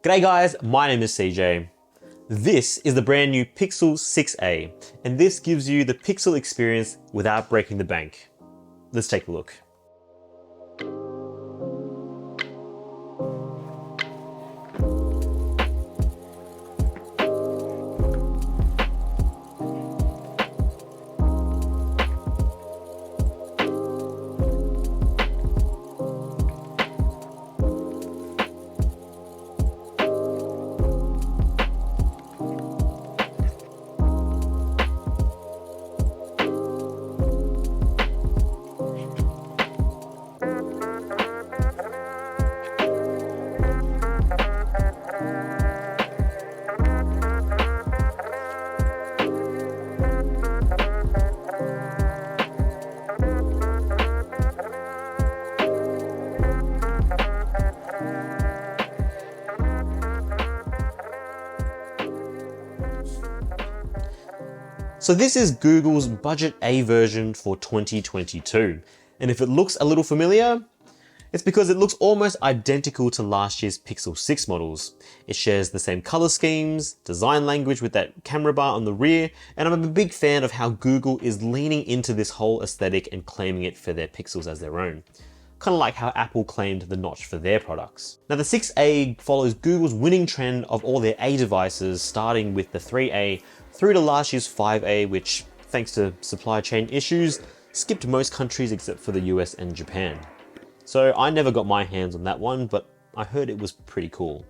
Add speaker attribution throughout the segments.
Speaker 1: G'day guys, my name is CJ. This is the brand new Pixel 6a, and this gives you the Pixel experience without breaking the bank. Let's take a look. So this is Google's Budget A version for 2022. And if it looks a little familiar, it's because it looks almost identical to last year's Pixel 6 models. It shares the same color schemes, design language with that camera bar on the rear, and I'm a big fan of how Google is leaning into this whole aesthetic and claiming it for their Pixels as their own. Kind of like how Apple claimed the notch for their products. Now the 6A follows Google's winning trend of all their A devices, starting with the 3A through to last year's 5A, which, thanks to supply chain issues, skipped most countries except for the US and Japan. So I never got my hands on that one, but I heard it was pretty cool.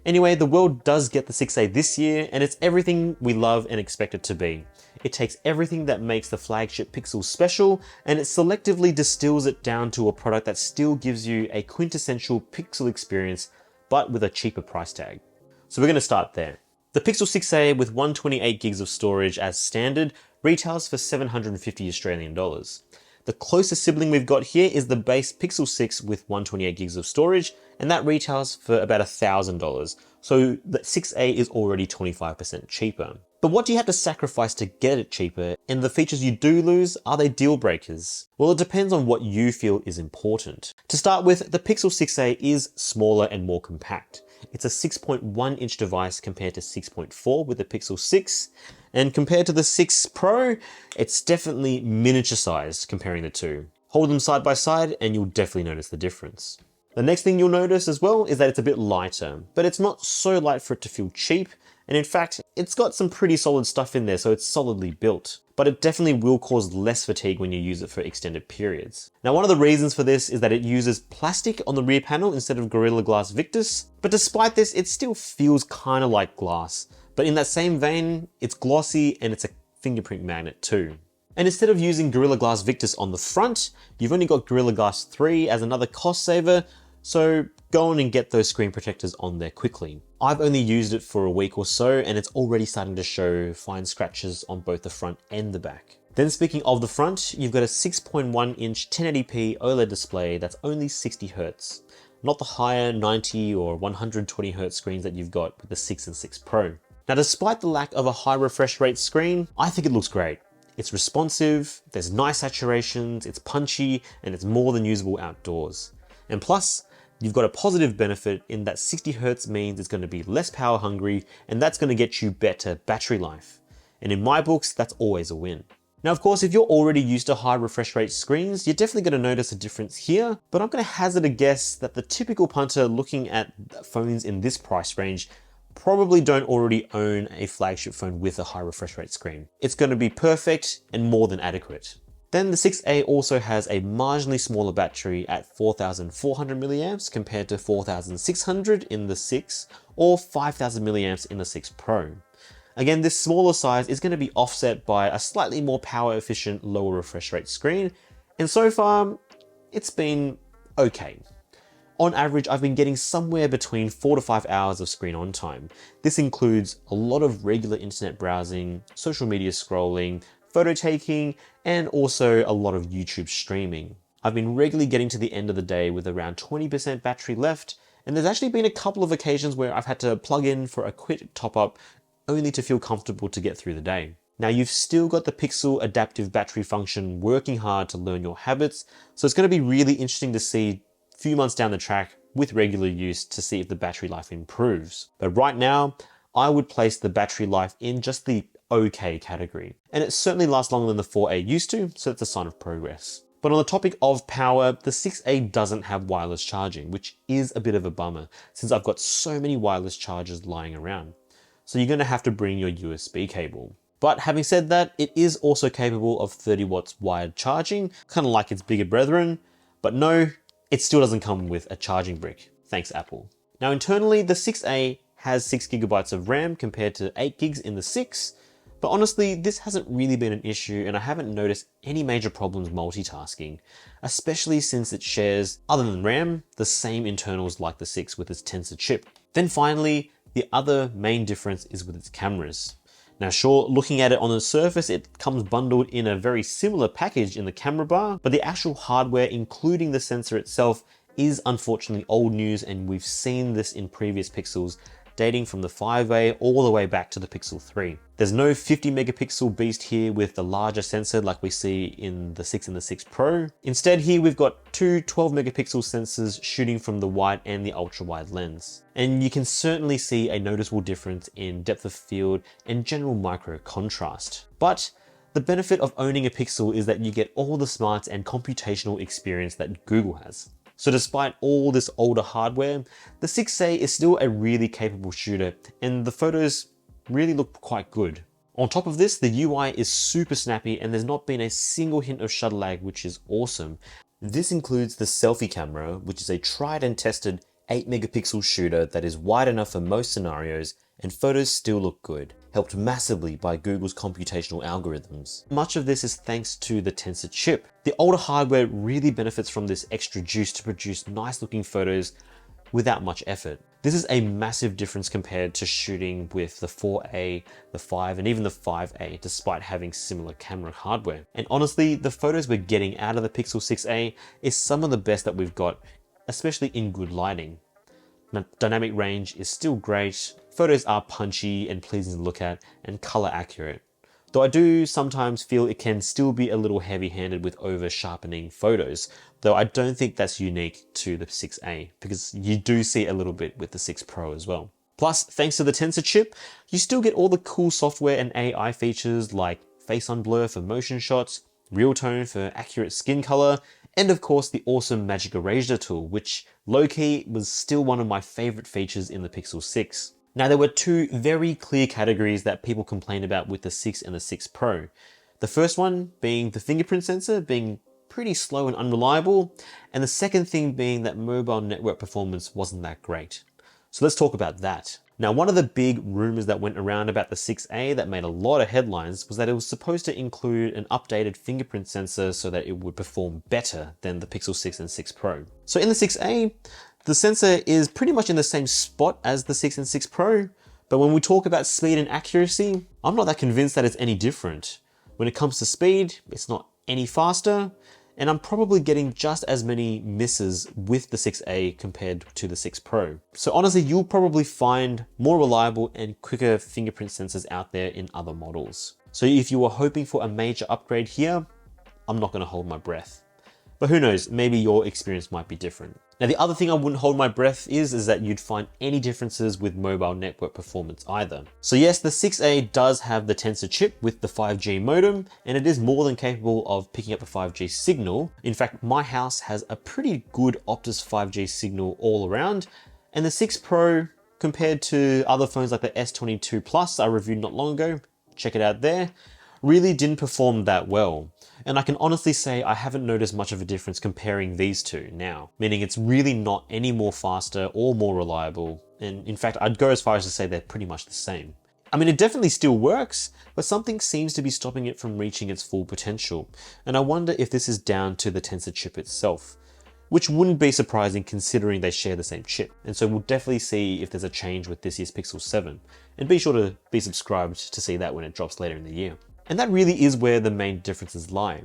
Speaker 1: Anyway, the world does get the 6A this year, and it's everything we love and expect it to be. It takes everything that makes the flagship Pixel special, and it selectively distills it down to a product that still gives you a quintessential Pixel experience, but with a cheaper price tag. So we're going to start there. The Pixel 6a with 128 gigs of storage as standard retails for 750 Australian dollars. The closest sibling we've got here is the base Pixel 6 with 128 gigs of storage, and that retails for about $1,000. So the 6a is already 25% cheaper. But what do you have to sacrifice to get it cheaper? And the features you do lose, are they deal breakers? Well, it depends on what you feel is important. To start with, the Pixel 6a is smaller and more compact. It's a 6.1 inch device compared to 6.4 with the Pixel 6. And compared to the 6 Pro, it's definitely miniature sized comparing the two. Hold them side by side and you'll definitely notice the difference. The next thing you'll notice as well is that it's a bit lighter, but it's not so light for it to feel cheap. And in fact, it's got some pretty solid stuff in there, so it's solidly built. But it definitely will cause less fatigue when you use it for extended periods. Now, one of the reasons for this is that it uses plastic on the rear panel instead of Gorilla Glass Victus. But despite this, it still feels kind of like glass. But in that same vein, it's glossy and it's a fingerprint magnet too. And instead of using Gorilla Glass Victus on the front, you've only got Gorilla Glass 3 as another cost saver. So go on and get those screen protectors on there quickly. I've only used it for a week or so and it's already starting to show fine scratches on both the front and the back. Then speaking of the front, you've got a 6.1 inch 1080p OLED display that's only 60 Hz, not the higher 90 or 120 Hz screens that you've got with the 6 and 6 Pro. Now, despite the lack of a high refresh rate screen, I think it looks great. It's responsive, there's nice saturations, it's punchy, and it's more than usable outdoors. And plus, you've got a positive benefit in that 60 Hz means it's going to be less power hungry, and that's going to get you better battery life. And in my books, that's always a win. Now, of course, if you're already used to high refresh rate screens, you're definitely going to notice a difference here, but I'm going to hazard a guess that the typical punter looking at phones in this price range probably don't already own a flagship phone with a high refresh rate screen. It's going to be perfect and more than adequate. Then the 6A also has a marginally smaller battery at 4,400 milliamps compared to 4,600 in the 6 or 5,000 milliamps in the 6 Pro. Again, this smaller size is going to be offset by a slightly more power efficient, lower refresh rate screen. And so far, it's been okay. On average, I've been getting somewhere between 4 to 5 hours of screen on time. This includes a lot of regular internet browsing, social media scrolling, photo taking, and also a lot of YouTube streaming. I've been regularly getting to the end of the day with around 20% battery left, and there's actually been a couple of occasions where I've had to plug in for a quick top up only to feel comfortable to get through the day. Now, you've still got the Pixel adaptive battery function working hard to learn your habits, so it's going to be really interesting to see a few months down the track with regular use to see if the battery life improves. But right now, I would place the battery life in just the okay category. And it certainly lasts longer than the 4A used to, so it's a sign of progress. But on the topic of power, the 6A doesn't have wireless charging, which is a bit of a bummer since I've got so many wireless chargers lying around. So you're going to have to bring your USB cable. But having said that, it is also capable of 30 watts wired charging, kind of like its bigger brethren. But no, it still doesn't come with a charging brick. Thanks, Apple. Now internally, the 6A has 6 gigabytes of RAM compared to 8 gigs in the 6. But honestly, this hasn't really been an issue and I haven't noticed any major problems multitasking, especially since it shares, other than RAM, the same internals like the 6 with its Tensor chip. Then finally, the other main difference is with its cameras. Now sure, looking at it on the surface, it comes bundled in a very similar package in the camera bar, but the actual hardware, including the sensor itself, is unfortunately old news, and we've seen this in previous Pixels dating from the 5A all the way back to the Pixel 3. There's no 50 megapixel beast here with the larger sensor like we see in the 6 and the 6 Pro. Instead here we've got two 12 megapixel sensors shooting from the wide and the ultra wide lens. And you can certainly see a noticeable difference in depth of field and general micro contrast. But the benefit of owning a Pixel is that you get all the smarts and computational experience that Google has. So despite all this older hardware, the 6A is still a really capable shooter and the photos really look quite good. On top of this, the UI is super snappy and there's not been a single hint of shutter lag, which is awesome. This includes the selfie camera, which is a tried and tested 8 megapixel shooter that is wide enough for most scenarios and photos still look good, helped massively by Google's computational algorithms. Much of this is thanks to the Tensor chip. The older hardware really benefits from this extra juice to produce nice looking photos without much effort. This is a massive difference compared to shooting with the 4A, the 5, and even the 5A, despite having similar camera hardware. And honestly, the photos we're getting out of the Pixel 6A is some of the best that we've got, especially in good lighting. Now, dynamic range is still great, photos are punchy and pleasing to look at, and color accurate. Though I do sometimes feel it can still be a little heavy-handed with over-sharpening photos, though I don't think that's unique to the 6A, because you do see a little bit with the 6 Pro as well. Plus, thanks to the Tensor chip, you still get all the cool software and AI features like face unblur for motion shots, real tone for accurate skin color, and of course the awesome Magic Erasure tool, which low-key was still one of my favorite features in the Pixel 6. Now there were two very clear categories that people complained about with the 6 and the 6 Pro. The first one being the fingerprint sensor being pretty slow and unreliable, and the second thing being that mobile network performance wasn't that great. So let's talk about that. Now, one of the big rumors that went around about the 6A that made a lot of headlines was that it was supposed to include an updated fingerprint sensor so that it would perform better than the Pixel 6 and 6 Pro. So in the 6A, the sensor is pretty much in the same spot as the 6 and 6 Pro, but when we talk about speed and accuracy, I'm not that convinced that it's any different. When it comes to speed, it's not any faster, and I'm probably getting just as many misses with the 6A compared to the 6 Pro. So honestly, you'll probably find more reliable and quicker fingerprint sensors out there in other models. So if you were hoping for a major upgrade here, I'm not gonna hold my breath. But who knows, maybe your experience might be different. Now, the other thing I wouldn't hold my breath is that you'd find any differences with mobile network performance either. So yes, the 6A does have the Tensor chip with the 5G modem, and it is more than capable of picking up a 5G signal. In fact, my house has a pretty good Optus 5G signal all around, and the 6 Pro, compared to other phones like the S22 Plus I reviewed not long ago, check it out there, really didn't perform that well. And I can honestly say I haven't noticed much of a difference comparing these two now, meaning it's really not any more faster or more reliable. And in fact, I'd go as far as to say they're pretty much the same. I mean, it definitely still works, but something seems to be stopping it from reaching its full potential. And I wonder if this is down to the Tensor chip itself, which wouldn't be surprising considering they share the same chip. And so we'll definitely see if there's a change with this year's Pixel 7. And be sure to be subscribed to see that when it drops later in the year. And that really is where the main differences lie.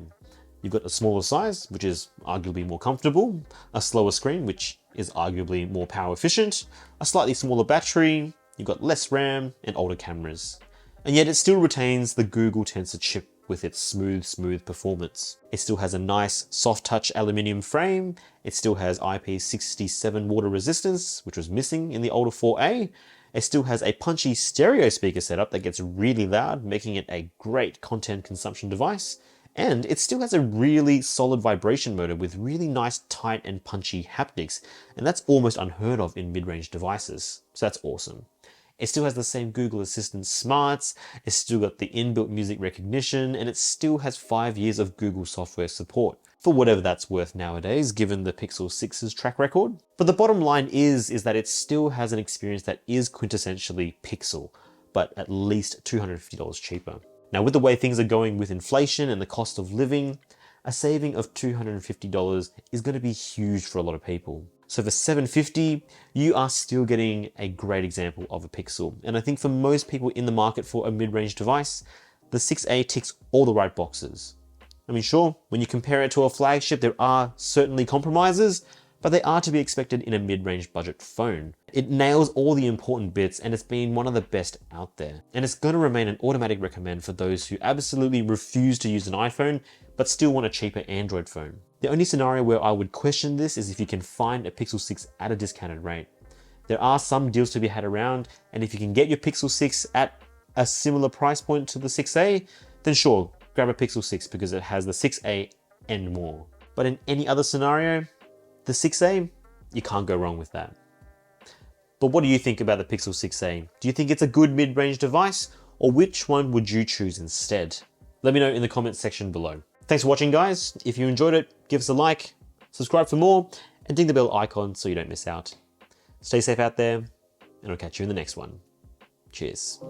Speaker 1: You've got a smaller size, which is arguably more comfortable, a slower screen, which is arguably more power efficient, a slightly smaller battery, you've got less RAM and older cameras. And yet it still retains the Google Tensor chip with its smooth performance. It still has a nice soft touch aluminium frame. It still has IP67 water resistance, which was missing in the older 4A. It still has a punchy stereo speaker setup that gets really loud, making it a great content consumption device. And it still has a really solid vibration motor with really nice tight and punchy haptics, and that's almost unheard of in mid-range devices, so that's awesome. It still has the same Google Assistant smarts, it's still got the inbuilt music recognition, and it still has 5 years of Google software support, for whatever that's worth nowadays, given the Pixel 6's track record. But the bottom line is that it still has an experience that is quintessentially Pixel, but at least $250 cheaper. Now, with the way things are going with inflation and the cost of living, a saving of $250 is going to be huge for a lot of people. So for $750, you are still getting a great example of a Pixel. And I think for most people in the market for a mid-range device, the 6A ticks all the right boxes. I mean, sure, when you compare it to a flagship, there are certainly compromises, but they are to be expected in a mid-range budget phone. It nails all the important bits and it's been one of the best out there. And it's going to remain an automatic recommend for those who absolutely refuse to use an iPhone, but still want a cheaper Android phone. The only scenario where I would question this is if you can find a Pixel 6 at a discounted rate. There are some deals to be had around, and if you can get your Pixel 6 at a similar price point to the 6A, then sure, grab a Pixel 6 because it has the 6A and more. But in any other scenario, the 6A, you can't go wrong with that. But what do you think about the Pixel 6A? Do you think it's a good mid-range device, or which one would you choose instead? Let me know in the comments section below. Thanks for watching, guys. If you enjoyed it, give us a like, subscribe for more, and ding the bell icon so you don't miss out. Stay safe out there, and I'll catch you in the next one. Cheers.